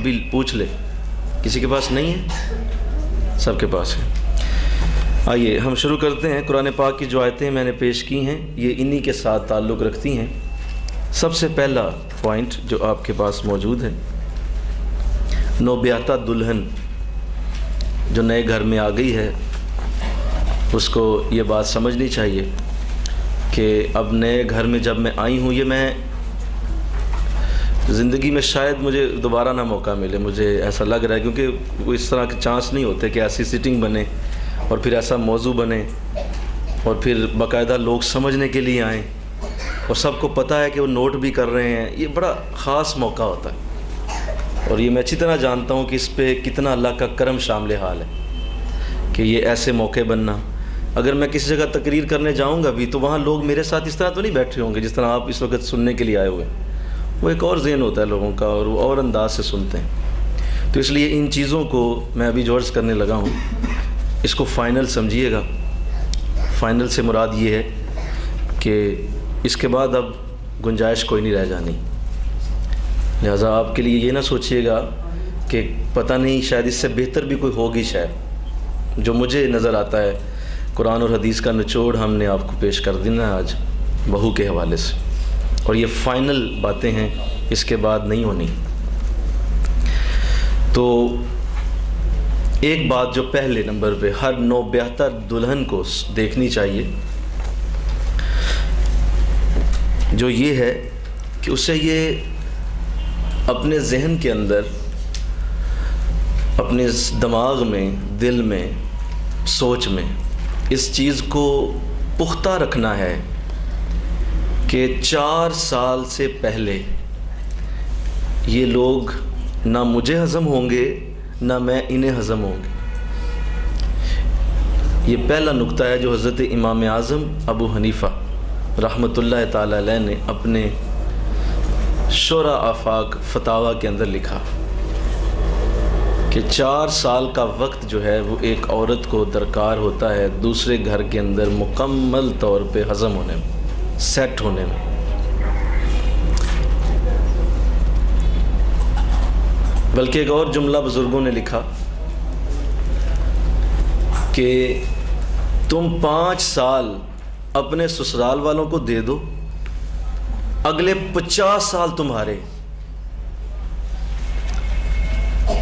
بھی پوچھ لے. کسی کے پاس نہیں ہے؟ سب کے پاس ہے. آئیے ہم شروع کرتے ہیں. قرآن پاک کی جو آیتیں میں نے پیش کی ہیں یہ انہی کے ساتھ تعلق رکھتی ہیں. سب سے پہلا پوائنٹ جو آپ کے پاس موجود ہے، نوبیاہتا دلہن جو نئے گھر میں آ گئی ہے اس کو یہ بات سمجھنی چاہیے کہ اب نئے گھر میں جب میں آئی ہوں، یہ میں زندگی میں شاید مجھے دوبارہ نہ موقع ملے، مجھے ایسا لگ رہا ہے، کیونکہ وہ اس طرح کے چانس نہیں ہوتے کہ ایسی سیٹنگ بنے اور پھر ایسا موضوع بنے اور پھر باقاعدہ لوگ سمجھنے کے لیے آئیں اور سب کو پتہ ہے کہ وہ نوٹ بھی کر رہے ہیں. یہ بڑا خاص موقع ہوتا ہے اور یہ میں اچھی طرح جانتا ہوں کہ اس پہ کتنا اللہ کا کرم شامل حال ہے کہ یہ ایسے موقع بننا. اگر میں کسی جگہ تقریر کرنے جاؤں گا بھی تو وہاں لوگ میرے ساتھ اس طرح تو نہیں بیٹھے ہوں گے جس طرح آپ اس وقت سننے کے لیے آئے ہوئے ہیں. وہ ایک اور ذہن ہوتا ہے لوگوں کا اور وہ اور انداز سے سنتے ہیں. تو اس لیے ان چیزوں کو میں ابھی جو عرض کرنے لگا ہوں اس کو فائنل سمجھیے گا. فائنل سے مراد یہ ہے کہ اس کے بعد اب گنجائش کوئی نہیں رہ جانی. لہٰذا آپ کے لیے یہ نہ سوچیے گا کہ پتہ نہیں شاید اس سے بہتر بھی کوئی ہوگی. شاید جو مجھے نظر آتا ہے قرآن اور حدیث کا نچوڑ ہم نے آپ کو پیش کر دینا ہے آج بہو کے حوالے سے، اور یہ فائنل باتیں ہیں، اس کے بعد نہیں ہونی. تو ایک بات جو پہلے نمبر پہ ہر نوبیاہتا دلہن کو دیکھنی چاہیے جو یہ ہے کہ اسے یہ اپنے ذہن کے اندر، اپنے دماغ میں، دل میں، سوچ میں اس چیز کو پختہ رکھنا ہے کہ 4 سال سے پہلے یہ لوگ نہ مجھے ہضم ہوں گے نہ میں انہیں ہضم ہوں گے. یہ پہلا نقطہ ہے جو حضرت امام اعظم ابو حنیفہ رحمۃ اللہ تعالی علیہ نے اپنے شورا آفاق فتاویٰ کے اندر لکھا کہ 4 سال کا وقت جو ہے وہ ایک عورت کو درکار ہوتا ہے دوسرے گھر کے اندر مکمل طور پہ ہضم ہونے میں، سیٹ ہونے میں. بلکہ ایک اور جملہ بزرگوں نے لکھا کہ تم 5 سال اپنے سسرال والوں کو دے دو، اگلے 50 سال تمہارے.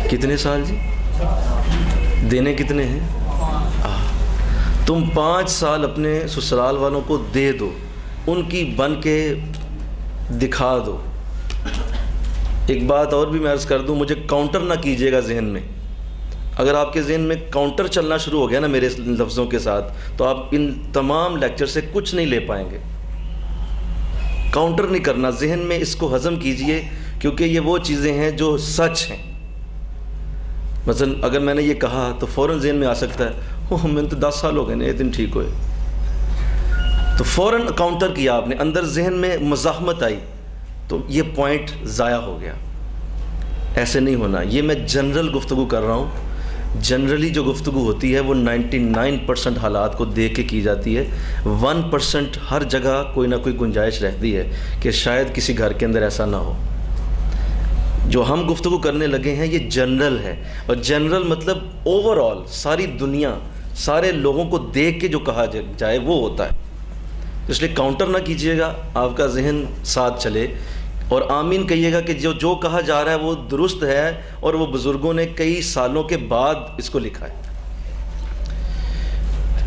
کتنے سال جی؟ دینے کتنے ہیں؟ تم 5 سال اپنے سسرال والوں کو دے دو، ان کی بن کے دکھا دو. ایک بات اور بھی میں عرض کر دوں، مجھے کاؤنٹر نہ کیجیے گا ذہن میں. اگر آپ کے ذہن میں کاؤنٹر چلنا شروع ہو گیا نا میرے لفظوں کے ساتھ تو آپ ان تمام لیکچر سے کچھ نہیں لے پائیں گے. کاؤنٹر نہیں کرنا، ذہن میں اس کو ہضم کیجئے، کیونکہ یہ وہ چیزیں ہیں جو سچ ہیں. مثلا اگر میں نے یہ کہا تو فوراً ذہن میں آ سکتا ہے میں تو 10 سال ہو گئے نا، یہ دن ٹھیک ہوئے، تو فوراً کاؤنٹر کیا آپ نے، اندر ذہن میں مزاحمت آئی تو یہ پوائنٹ ضائع ہو گیا. ایسے نہیں ہونا. یہ میں جنرل گفتگو کر رہا ہوں. جنرلی جو گفتگو ہوتی ہے وہ 99% حالات کو دیکھ کے کی جاتی ہے. 1% ہر جگہ کوئی نہ کوئی گنجائش رہتی ہے کہ شاید کسی گھر کے اندر ایسا نہ ہو. جو ہم گفتگو کرنے لگے ہیں یہ جنرل ہے، اور جنرل مطلب اوور آل ساری دنیا، سارے لوگوں کو دیکھ کے جو کہا جائے وہ ہوتا ہے. اس لیے کاؤنٹر نہ کیجیے گا، آپ کا ذہن ساتھ چلے اور آمین کہیے گا کہ جو کہا جا رہا ہے وہ درست ہے اور وہ بزرگوں نے کئی سالوں کے بعد اس کو لکھا ہے.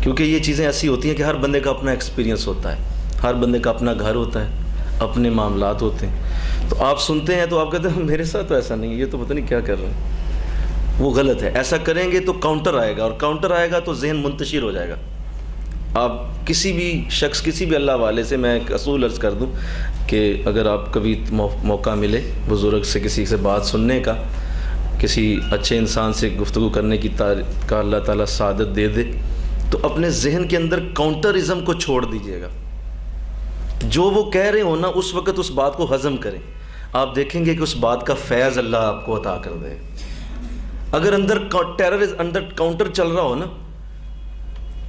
کیونکہ یہ چیزیں ایسی ہوتی ہیں کہ ہر بندے کا اپنا ایکسپیرینس ہوتا ہے، ہر بندے کا اپنا گھر ہوتا ہے، اپنے معاملات ہوتے ہیں. تو آپ سنتے ہیں تو آپ کہتے ہیں میرے ساتھ تو ایسا نہیں، یہ تو پتہ نہیں کیا کر رہے ہیں. وہ غلط ہے. ایسا کریں گے تو کاؤنٹر آئے گا، اور کاؤنٹر آئے گا تو ذہن منتشر ہو جائے گا. آپ کسی بھی شخص، کسی بھی اللہ والے سے میں ایک اصول عرض کر دوں کہ اگر آپ کبھی موقع ملے بزرگ سے کسی سے بات سننے کا، کسی اچھے انسان سے گفتگو کرنے کا اللہ تعالیٰ سعادت دے دے، تو اپنے ذہن کے اندر کاؤنٹرزم کو چھوڑ دیجیے گا. جو وہ کہہ رہے ہو نا اس وقت اس بات کو ہضم کریں. آپ دیکھیں گے کہ اس بات کا فیض اللہ آپ کو عطا کر دے. اگر اندر کاؤنٹر چل رہا ہو نا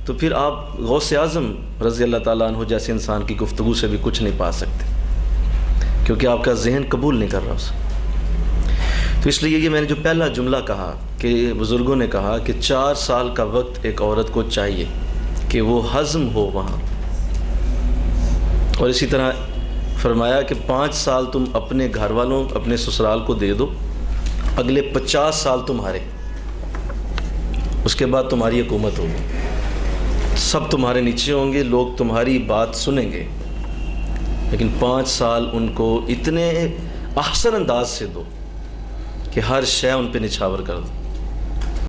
تو پھر آپ غوث اعظم رضی اللہ تعالیٰ عنہ جیسے انسان کی گفتگو سے بھی کچھ نہیں پا سکتے، کیونکہ آپ کا ذہن قبول نہیں کر رہا اسے. تو اس لیے یہ میں نے جو پہلا جملہ کہا کہ بزرگوں نے کہا کہ 4 سال کا وقت ایک عورت کو چاہیے کہ وہ ہضم ہو وہاں، اور اسی طرح فرمایا کہ 5 سال تم اپنے گھر والوں اپنے سسرال کو دے دو، اگلے 50 سال تمہارے، اس کے بعد تمہاری حکومت ہوگی، سب تمہارے نیچے ہوں گے، لوگ تمہاری بات سنیں گے، لیکن 5 سال ان کو اتنے احسن انداز سے دو کہ ہر شے ان پہ نچھاور کر دو۔